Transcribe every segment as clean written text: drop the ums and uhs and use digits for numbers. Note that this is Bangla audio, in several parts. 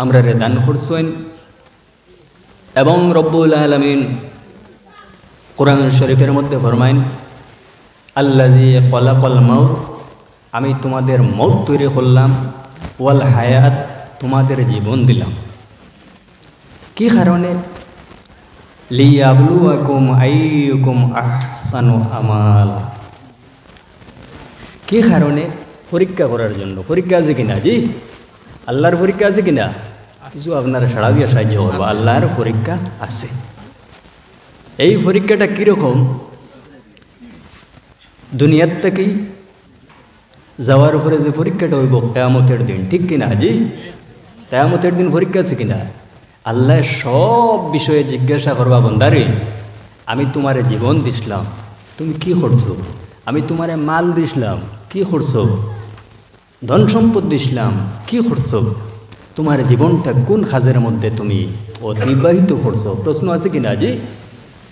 আমরা রে দান করছেন এবং রব্বুল আলামিন কোরআন শরীফের মধ্যে ফরমাইন আল্লাযী খলাকাল মাউত, আমি তোমাদের মউত তৈরি করলাম, ওয়াল হায়াত, তোমাদের জীবন দিলাম। কি কারণে? লিয়াবলুয়াকুম আইয়ুকুম আহসানু আমালা। কি কারণে? পরীক্ষা করার জন্য। পরীক্ষা আছে কিনা? জি, আল্লাহর পরীক্ষা আছে কিনা? কিছু আপনারা সাড়া দিয়ে সাহায্য করবো। আল্লাহর পরীক্ষা আছে। এই পরীক্ষাটা কীরকম? দুনিয়ার থেকেই যাওয়ার উপরে যে পরীক্ষাটা হইব কিয়ামতের দিন, ঠিক কিনা? জি, কিয়ামতের দিন পরীক্ষা আছে কিনা? আল্লাহ সব বিষয়ে জিজ্ঞাসা করবা, বন্দারে আমি তোমারে জীবন দিছিলাম, তুমি কি করছো? আমি তোমারে মাল দিছিলাম, কি করছো? ধন সম্পদ দিছিলাম, কি করছো? তোমার জীবনটা কোন কাজের মধ্যে তুমি অতিবাহিত করছো? প্রশ্ন আছে কিনা? জি,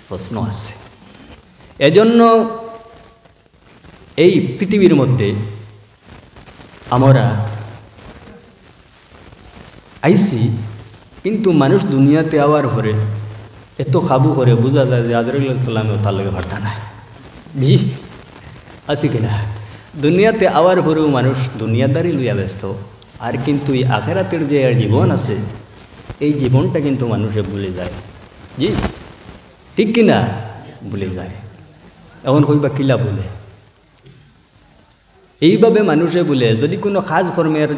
প্রশ্ন আছে। এজন্য এই পৃথিবীর মধ্যে আমরা আইসি, কিন্তু মানুষ দুনিয়াতে আওয়ার পরে এত খাবু করে বোঝা যায় যে আজরাইল সালামেও তার লগে বার্তা নাই। জি, আছে কিনা? দুনিয়াতে আওয়ার পরেও মানুষ দুনিয়াদারি লইয়া ব্যস্ত, আর কিন্তু এই আখেরাতের যে জীবন আছে এই জীবনটা কিন্তু মানুষে ভুলে যায়। জি, ঠিক কিনা? ভুলে যায়। এখন কইবা কিলা বলে? এইভাবে মানুষে বলে যদি কোনো কাজ কর্মের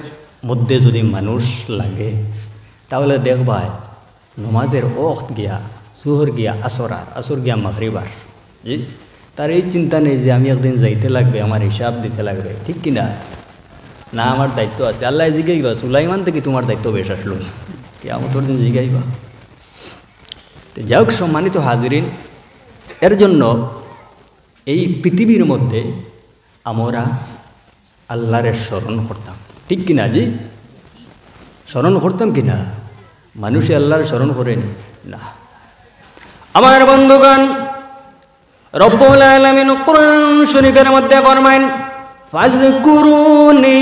মধ্যে যদি মানুষ লাগে তাহলে দেখবা নমাজের ওয়াক্ত গিয়া, জোহর গিয়া আসরার, আসর গিয়া মাগরিবার, জি, তার এই চিন্তা নেই যে আমি একদিন যাইতে লাগবে, আমার হিসাব দিতে লাগবে, ঠিক কিনা? না, আমার দায়িত্ব আছে। আল্লাহ জিগাইবা সুলাইমান থেকে তোমার দায়িত্ব বেশ আসলো, কিয়ামতের দিন জিগাইবা। তো যাই হোক, সম্মানিত হাজিরিন, এর জন্য এই পৃথিবীর মধ্যে আমরা আল্লাহরে স্মরণ করতাম, ঠিক কিনা? জি, স্মরণ করতাম কিনা? মানুষে আল্লাহর স্মরণ করেনি না। আমার বন্ধুগণ, রব্বুল আলামিন কোরআন শরীফের মধ্যে ফরমায়েন ফাযকুরুনি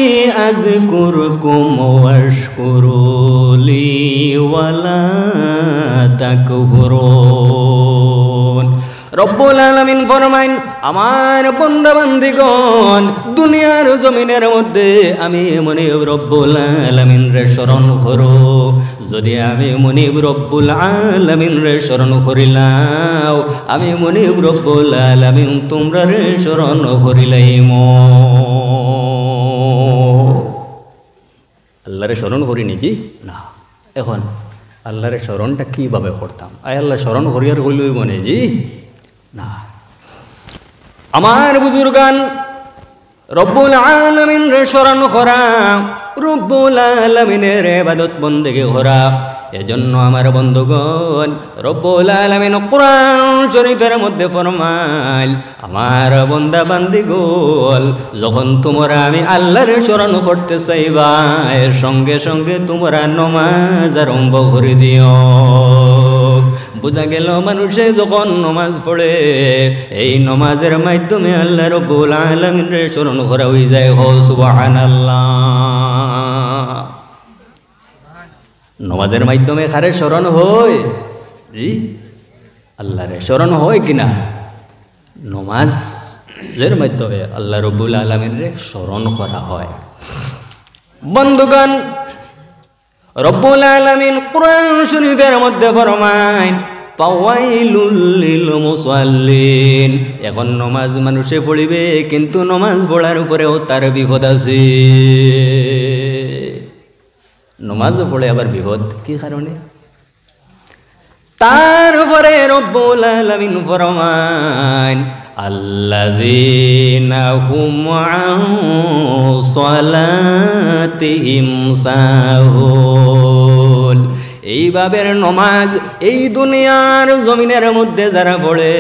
আযকুরকুম ওয়াশকুরুলি ওয়ালা তাকফুরুন। রব্বুল আলামিন ফরমায়েন, আমার বান্দা বান্দিগণ, দুনিয়ার জমিনের মধ্যে আমি মনিব রব্বুল আলামিন রে স্মরণ করো। যদি আমি মনিব রব্বুল আলামিন রে স্মরণ করিলাম, আমি মনিব রব্বুল আলামিন তোমরা রে স্মরণ করিলাইম। আল্লাহরে স্মরণ করিনি? জি না। এখন আল্লাহরে স্মরণটা কীভাবে করতাম? আল্লাহ স্মরণ করিয়ার হইলই মনে? জি না। আমার বুজুর্গান, রব্বুল আলামিন রে স্মরণ করা, রব্বুল আলামিনের ইবাদত বন্দেগি করা। এজন্য আমার বন্ধুগণ, রব্বুল আলামিন কোরআন শরীফের মধ্যে ফরমায়, আমার বান্দা বান্দিগণ, যখন তোমরা আমি আল্লাহর স্মরণ করতে চাইবা, এর সঙ্গে সঙ্গে তোমরা নামাজ আরম্ভ করে দিও। বোঝা গেল, মানুষে যখন নমাজ পড়ে, এই নমাজের মাধ্যমে আল্লাহ রব্বুল আলামিনের স্মরণ করা হয়ে যায়। হো সুবহানাল্লাহ। নমাজের মাধ্যমে কারে স্মরণ হয়? জি, আল্লাহর স্মরণ হয় কিনা? নমাজের মাধ্যমে আল্লাহ রব্বুল আলামিনের স্মরণ করা হয়। বন্ধুগণ, রব্বুল আলামিন কোরআন শরীফের মধ্যে ফরমায় ফাওয়াইলুল লিল মুসাল্লিন। এখন নমাজ মানুষে পড়িবে, কিন্তু নমাজ পড়ার উপরেও তার বিপদ আছে। নমাজ পড়ে আবার বিপদ, কি কারণে? তার উপরে রব্বুল আলামিন ফরমায় আল্লাযীনা হুম আন সালাতিহিম সাহুন। এইভাবে নমাজ এই দুনিয়ার জমিনের মধ্যে যারা পড়ে,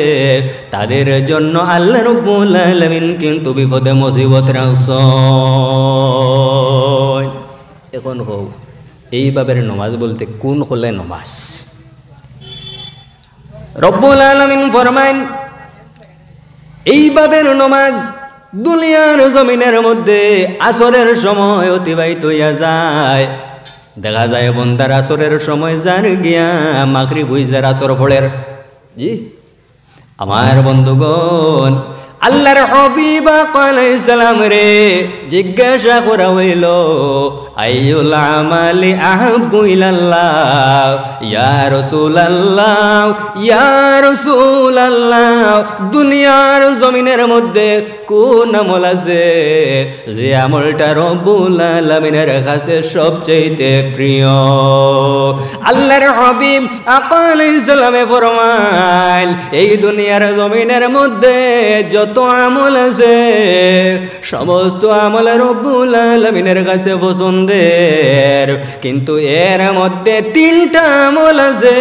তাদের জন্য আল্লাহ রব্বুল আলামিন কিন্তু বিপদে মুসিবত রাখছেন। এখন হোক, এইভাবে নমাজ বলতে কোন হলে নমাজ? রব্বুল আলামিন ফরমায়েন, এইভাবে নমাজ দুনিয়ার জমিনের মধ্যে আসরের সময় অতিবাহিত হইয়া যায়। দেখা যায় বন্দার আসরের সময় যার গিয়া মাগরিব হইজার আসর ফলের জি আমার বন্ধুগণ আল্লাহর হাবিব আলাইহিস সালাম রে জিজ্ঞাসা করা হইল আইয়ুল আমালি আহাব্বু ইলাল্লাহ ইয়া রাসূলুল্লাহ ইয়া রাসূলুল্লাহ দুনিয়ার জমিনের মধ্যে কোন আমল আছে যে আমলটা রব্বুল আলামিনের কাছে সবচেয়ে প্রিয় আল্লাহর হাবিব আলাইহিস সালামে ফরমাইল এই দুনিয়ার জমিনের মধ্যে যত আমল আছে সমস্ত আমল রব্বুল আলামিনের কাছে পছন্দের কিন্তু এর মধ্যে তিনটা আমল আছে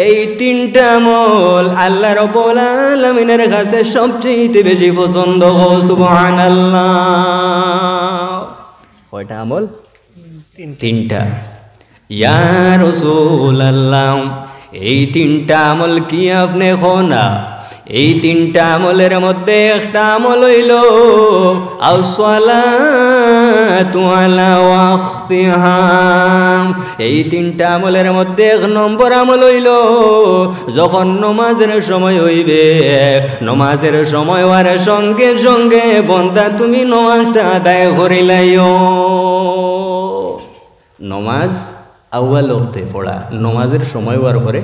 এই তিনটা আমল আল্লাহ রব্বুল আলামিনের কাছে সবচেয়ে বেশি পছন্দ সুবহানাল্লাহ কয়টা আমল তিনটা ইয়া রাসূলুল্লাহ এই তিনটা আমল কি আপনি খোনা এই তিনটা আমলের মধ্যে একটা আমল হইল আসসালাতু আলা ওয়াক্তিহা এই তিনটা আমলের মধ্যে এক নম্বর আমল হইল যখন নমাজের সময় হইবে নমাজের সময় হওয়ার সঙ্গে সঙ্গে বন্দা তুমি নমাজটা আদায় করিলাইও নমাজ আউয়াল ওয়াক্তে পড়া নমাজের সময় হওয়ার পরে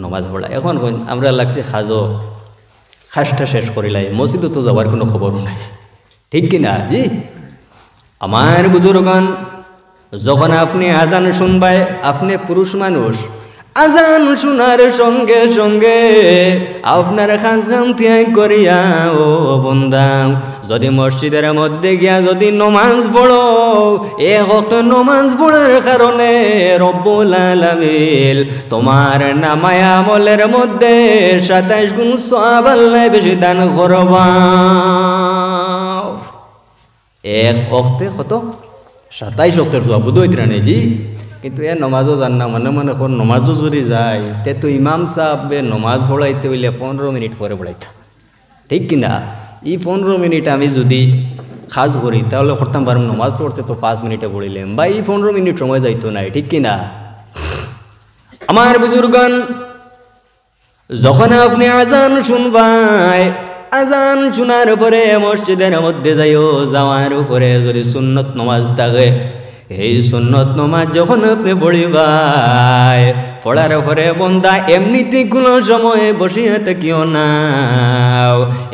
নমাজ পড়া এখন আমরা লাগছে খাসটা শেষ করিলাই মসজিদে তো যাওয়ার কোনো খবর নাই ঠিক কিনা জি আমার বুজুর্গান যখন আপনি আজান শুনবাই আপনি পুরুষ মানুষ আজান শোনার সঙ্গে সঙ্গে আপনার খাম ত্যাগ করিয়া ও বন্দা যদি মসজিদের মধ্যে গিয়া যদি নমাজ পড়ো এ হত নমাজ পড়ার কারণে রব্বুল আলামিন তোমার নামায় আমলের মধ্যে 27 গুণ সওয়াব আল্লাহ বেশি দান করবা এক ওয়াক্তে কত 27 ওয়াক্তের সওয়াব বুঝইতরা নেই জি কিন্তু এ নমাজও জান না মনে মনে কোন নমাজও যদি যায় তে তো ইমাম সাহেব নমাজ পড়াইতে হইলে 15 মিনিট পরে পড়াইতা ঠিক কিনা এই 15 মিনিট আমি যদি খাস করি তাহলে করতাম পারম নমাজ পড়তে তো 5 মিনিটে পড়িলাম বা এই 15 মিনিট সময় যাইতো না ঠিক কিনা আমার বুজুর্গান যখন আপনি আজান শুনবাই আজান শোনার পরে মসজিদের মধ্যে যাওয়ার পরে যদি সুন্নত নমাজ থাকে এই সুন্নত নমাজ যখন আপনি পড়িবাই পড়ার পরে বন্দা এমনিতে কোনো সময় বসিয়া থাকিও না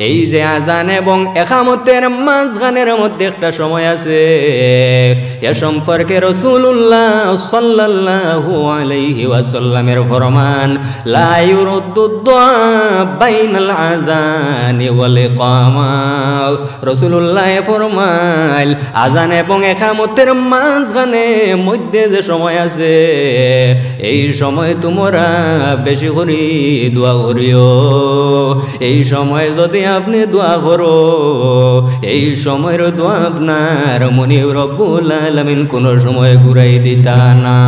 এই যে আজান এবং একামতের মাঝখানের মধ্যে একটা সময় আছে এ সম্পর্কে রাসূলুল্লাহ সাল্লাল্লাহু আলাইহি ওয়াসাল্লামের ফরমান লা ইউরদ্দু দুআ বাইনাল আযানি ওয়াল ইকামা রাসূলুল্লাহ ফরমাইল আজান এবং একামতের মাঝখানে মধ্যে যে সময় আছে এই সময় তোমরা বেশি করে দোয়া করিও এই সময় যদি আপনি দোয়া করো এই সময়ের দোয়া আপনার মনে রব্বুল আলামিন কোনো সময় ঘুরাই দিতা না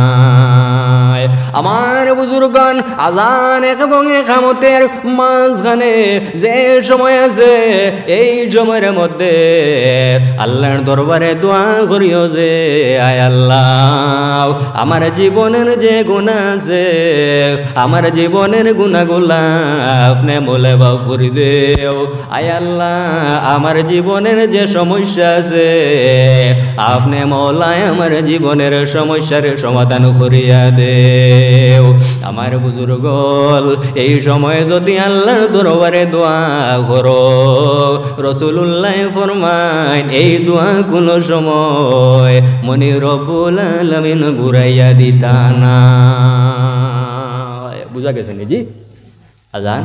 আমার বুজুর্গান আজান এবং ইকামতের মাঝখানে যে সময় আছে এই সময়ের মধ্যে আল্লাহর দরবারে দোয়া করিও যে আয় আল্লাহ আমার জীবনের যে গুনাহ আছে আমার জীবনের গুনাহগুলা আপনি মোলে মাফ করে দেও আয় আল্লাহ আমার জীবনের যে সমস্যা আছে আপনি মওলায় আমার জীবনের সমস্যার সমাধান করিয়া দেও আমার বুজুর্গল এই সময় যদি আল্লাহর দরবারে দোয়া করো রাসূলুল্লাহ ফরমান এই দোয়া কোনো সময় মনি রব্বুল আলামিন ঘুরাইয়া দিতা না বুঝা গেছে জি আজান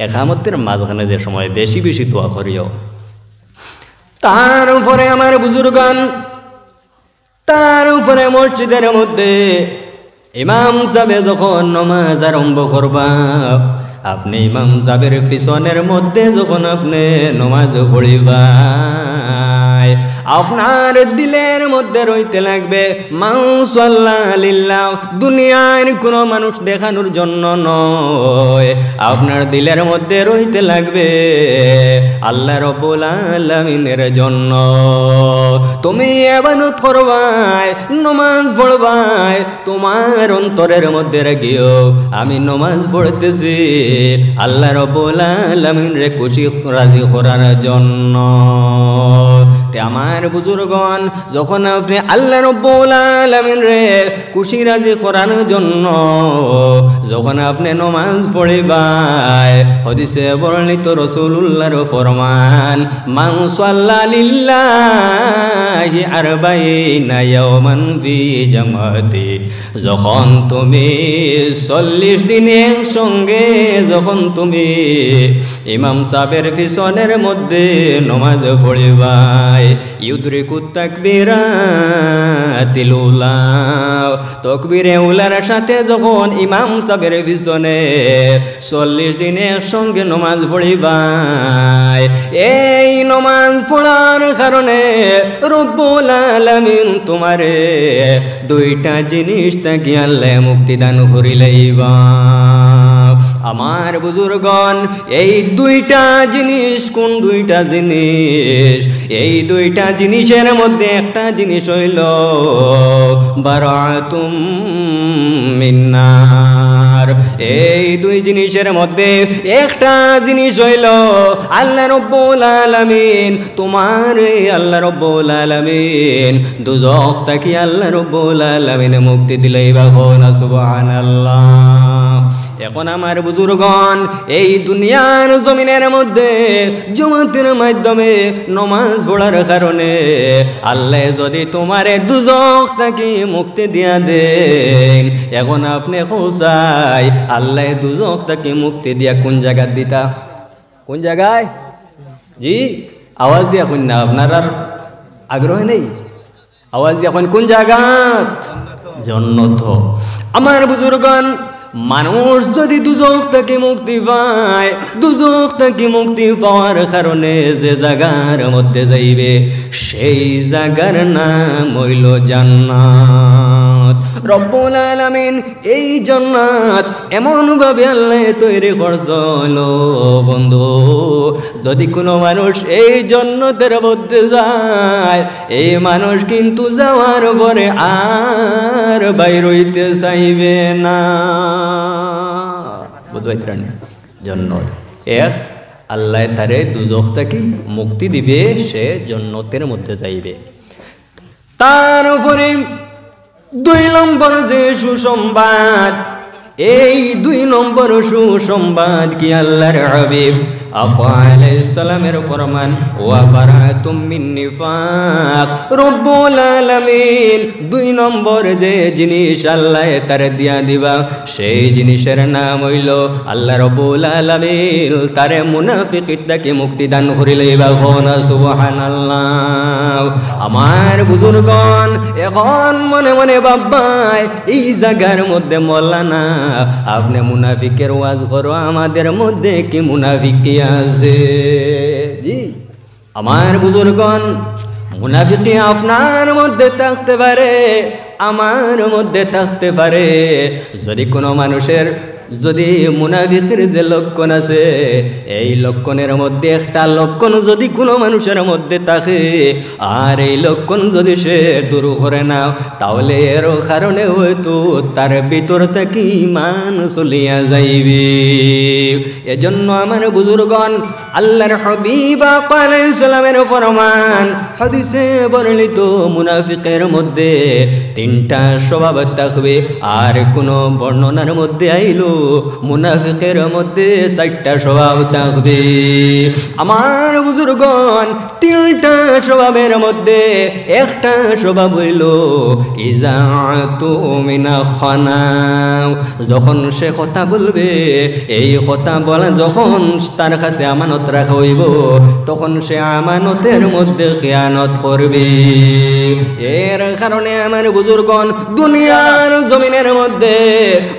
একামতের মাঝখানে যে সময় বেশি বেশি দোয়া করিও তারপরে আমার বুজুর্গান তারপরে মসজিদের মধ্যে ইমাম সাহেব যখন নামাজ আরম্ভ করবা আপনি ইমাম সাহেবের পিছনের মধ্যে যখন আপনি নামাজ পড়িবা আপনার দিলের মধ্যে রইতে লাগবে মান সাল্লা লিল্লাহ, দুনিয়ার কোনো মানুষ দেখানোর জন্য নয়, আপনার দিলের মধ্যে রইতে লাগবে আল্লাহ রাব্বুল আলামিনের জন্য। তুমি ইবাদত করবাই, নামাজ পড়বাই, তোমার অন্তরের মধ্যে রাখিও আমি নামাজ পড়তেছি আল্লাহ রাব্বুল আলামিনরে খুশি রাজি করার জন্য। তে আমার বুজুর্গণ, যখন আপনি আল্লাহ রাব্বুল আলামিনরে খুশি রাজি করার জন্য যখন আপনি নামাজ পড়িবাই, হাদিসে বর্ণিত রাসূলুল্লাহর ফরমান মান সাল্লা লিল্লাহি আরবাইনা ইয়াওমান ফি জামাতি, যখন তুমি 40 দিনের সঙ্গে যখন তুমি ইমাম সাহেবের পিছনের মধ্যে নামাজ পড়িবাই, ইউদরিকুত তাকবীরাতিল উলা, তাকবীরে উলার সাথে যখন ইমাম সাহেবের পিছনে 40 দিনে একসঙ্গে নামাজ পড়িবাই, এই নামাজ পড়ার কারণে রব্বুল আলামিন তোমারে দুইটা জিনিস থেকে আল্লাহ মুক্তি দান করিলাইবা। আমার বুজুর্গণ, এই দুইটা জিনিস কোন দুইটা জিনিস? এই দুইটা জিনিসের মধ্যে একটা জিনিস হইল বারাতুম মিন্নার। এই দুই জিনিসের মধ্যে একটা জিনিস হইল আল্লাহ রাব্বুল আলামিন তোমারে, আল্লাহ রাব্বুল আলামিন দুজখ থেকে আল্লাহ রাব্বুল আলামিন মুক্তি দিলাইবা। সুবহানাল্লাহ। এখন আমার বুজুর্গণ, এই দুনিয়ার জমিনের মধ্যে জমাতের মাধ্যমে নমাজ পড়ার কারণে আল্লাহ যদি তোমারে দুজখ থেকে মুক্তি দিয়া দেন, এখন আপনি খোঁজাই আল্লাহ দুজখ থেকে মুক্তি দিয়া কোন জায়গায় দিতা? কোন জায়গায়? জি আওয়াজ দিয়া কোন না, আপনার আর আগ্রহ নেই? আওয়াজ দিয়া কোন জায়গাত? জান্নাত। আমার বুজুর্গণ, মানুষ যদি দুজখ থেকে মুক্তি পায়, দুজখ থেকে মুক্তি পাওয়ার কারণে যে জায়গার মধ্যে যাইবে সেই জায়গার নাম হইল জান্নাত। রব্বুল আলামিন এই জান্নাত এমন ভাবে আল্লাহ তৈরি করছিল বন্ধু, যদি কোনো মানুষ এই জান্নাতের মধ্যে যায়, এই মানুষ কিন্তু যাওয়ার পরে আর বাইর হইতে চাইবে না। বুঝবাইতেন? জান্নাত এক আল্লাহ তারে দুজখ থেকে মুক্তি দিবে, সে জান্নাতের মধ্যে যাইবে। তার উপরে 2 নম্বর যে সুসংবাদ, এই 2 নম্বর সুসংবাদ কি আল্লাহর হাবিব আলাইহিস সালামের ফরমান ওয়া বারাতুম মিন নিফাক। রব্বুল আলামিন 2 নম্বর যে জিনিস আল্লাহ তার দিয়া দিবা, সেই জিনিসের নাম হইল আল্লাহ রব্বুল আলামিন তারে মুনাফিক থেকে মুক্তি দান করিলেইবা। সুবহানাল্লাহ। আমার বুজুর্গণ, এখন মনে মনে ভাববাই এই জায়গার মধ্যে মওলানা আপনি মুনাফিকের ওয়াজ করো, আমাদের মধ্যে কি মুনাফিক আছে? জি আমার বুজুর্গণ, মুনাফিকি আপনার মধ্যে থাকতে পারে, আমার মধ্যে থাকতে পারে। যদি কোনো মানুষের যদি মুনাফিকের যে লক্ষণ আছে, এই লক্ষণের মধ্যে একটা লক্ষণ যদি কোনো মানুষের মধ্যে থাকে, আর এই লক্ষণ যদি সে দূর করে না, তাহলে এর কারণে হয়তো তার ভিতর থেকে ঈমান চলিয়া যাইবে। এজন্য আমার বুজুর্গণ, আল্লাহর হাবিব আলাইহিস সালামের ফরমান হাদিসে বর্ণিত মুনাফিকের মধ্যে 3টা স্বভাব থাকবে, আর কোন বর্ণনার মধ্যে আইলো মুনাফিকের মধ্যে 4টা স্বভাব থাকবে। আমার বুজুর্গণ, 3টা স্বভাবের মধ্যে একটা স্বভাব হইল ইজাতু মিনা খানা। যখন সে কথা বলবে, এই কথা বলা যখন তার কাছে আমানত রাখা হইব, তখন সে আমানতের মধ্যে খেয়ানত করবে। এর কারণে আমার বুজুর্গণ, দুনিয়ার জমিনের মধ্যে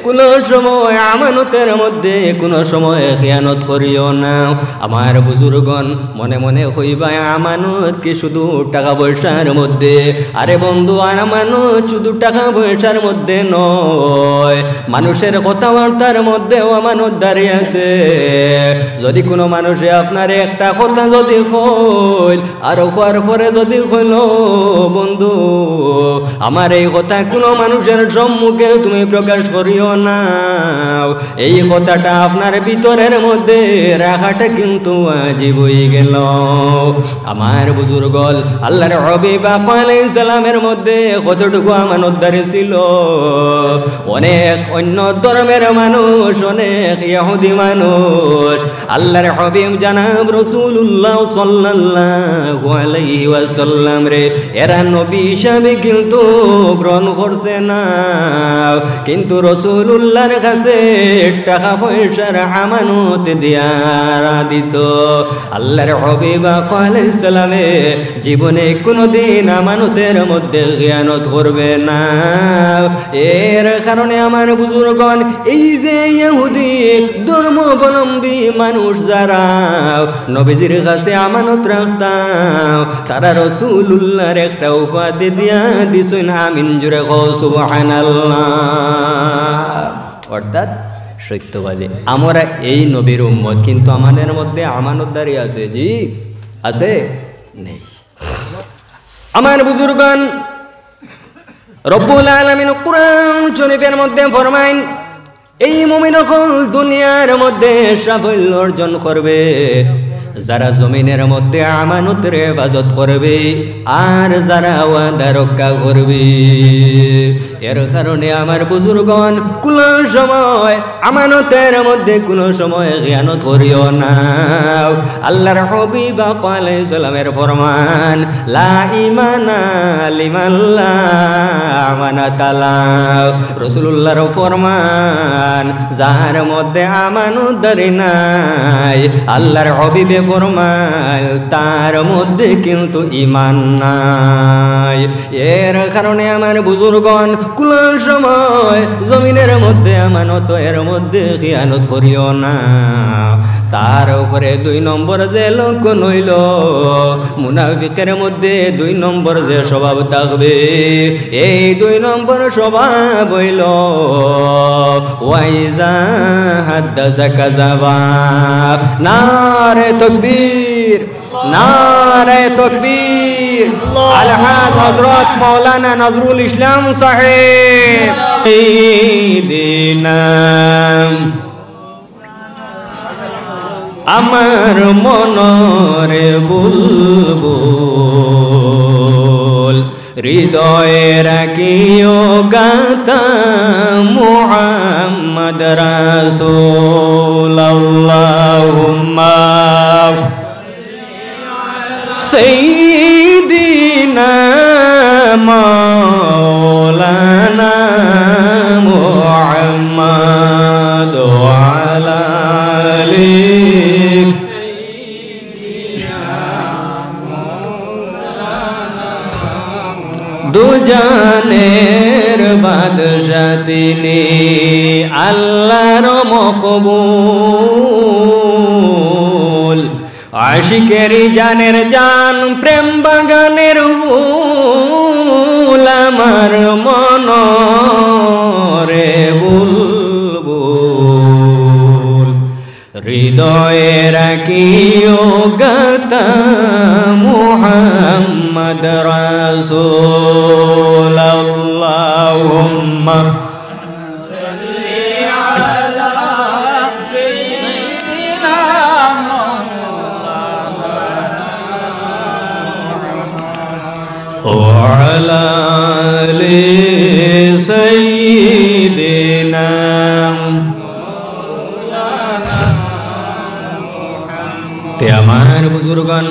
কোন সময় আমানতের মধ্যে কোনো সময় খিয়ানত করিও না। আমার বুজুর্গণ মনে মনে হইবা আমানত কি শুধু টাকা পয়সার মধ্যে? আরে বন্ধু, আমানত শুধু টাকা পয়সার মধ্যে নয়, মানুষের কথাবার্তার মধ্যেও আমানত দাঁড়িয়ে আছে। যদি কোনো মানুষে আপনার একটা কথা যদি কইল আর হওয়ার পরে যদি কইল, বন্ধু আমার এই কথা কোনো মানুষের সম্মুখে তুমি প্রকাশ করিও না, এই কথাটা আপনার ভিতরের মধ্যে রাখাটা কিন্তু আজীব হয়ে গেল। আমার বুজুর্গল আল্লাহর হাবিব আলাইহিস সালামের মধ্যে কতটুকু আমানতদারি ছিল। অনেক অন্য ধর্মের মানুষ, অনেক ইহুদি মানুষ আল্লাহর হাবিব জনাব রাসূলুল্লাহ সাল্লাল্লাহু আলাইহি ওয়াসাল্লাম রে এরা নবী হিসাবে কিন্তু গ্রহণ করছে না, কিন্তু রাসূলুল্লাহর কাছে টাকা পয়সার আমানত দিয়া দিত। আল্লাহর হাবিব আলাইহিস সালামে জীবনে কোনোদিন আমানতের মধ্যে খিয়ানত করবে না। এর কারণে আমার বুজুর্গণ, এই যে ইহুদি ধর্মাবলম্বী মানুষ যারা নবীজির কাছে আমানত রাখতাম, তারা রাসূলুল্লাহর একটা উপাধি দিয়া দিছেন, আমিন জুড়ে কও সুবহানাল্লাহ। অর্থাৎ সত্যবাদী আমরা এই নবীর উম্মত, কিন্তু আমাদের মধ্যে আমানতদারি আছে? জি আছে? নেই। আমার বুজুর্গণ, রব্বুল আলামিন কুরআন শরীফের মধ্যে ফরমাইন, এই মুমিন হল দুনিয়ার মধ্যে সাফল্য অর্জন করবে যারা জমিনের মধ্যে আমানতের হেফাজত করবে আর যারা ওয়াদা রক্ষা করবে। এর কারণে আমার বুজুর্গণ, কোন সময় আমানতের মধ্যে কোন সময় খিয়ানত করিও না। আল্লাহর হাবিব আলাইহিস সালামের ফরমান, লা ঈমানা লিমান লা আমানাতা লাহু। রাসূলুল্লাহর ফরমান, যার মধ্যে আমানতদারি নাই, আল্লাহর হাবিব ফরমান তার মধ্যে কিন্তু ঈমান নাই। এর কারণে আমার বুজুর্গণ, কোন সময় জমিনের মধ্যে আমানত এর মধ্যে খিয়ানত করিও না। তার উপরে 2 নম্বর যে লক্ষণ হইল, মুনাফিকের মধ্যে 2 নম্বর যে স্বভাব থাকবে, এই 2 নম্বর স্বভাব হইল ওয়াইজা হাদাসা কাযাবা। নারে তাকবীর, নারে তাকবীর। আলহাজ হযরত মাওলানা নজরুল ইসলাম সাহেব দিনাম আমার মনরে বুলবুল হৃদয়ে রাখিও গাতা মুহাম্মদ রাসূল। আল্লাহুম্মা সাইয়্যিদিনা মাওলানা মুহাম্মদ ওয়া আলা আলিহি দুজানের বাদশা তিনি, আল্লাহর মকবুল, আশিকের জানের জান, প্রেম বাগানের ফুল, আমার মনরে বুলবুল হৃদয়ে রাখিও গাতা মুহাম্মদ রাসূল। আল্লাহুম্মা সাল্লি আলা সাইয়্যিদিনা মাওলানা ওয়া আলা আলি সাইয়্যিদিনা মাওলানা। তে আমার বুজুর্গণ,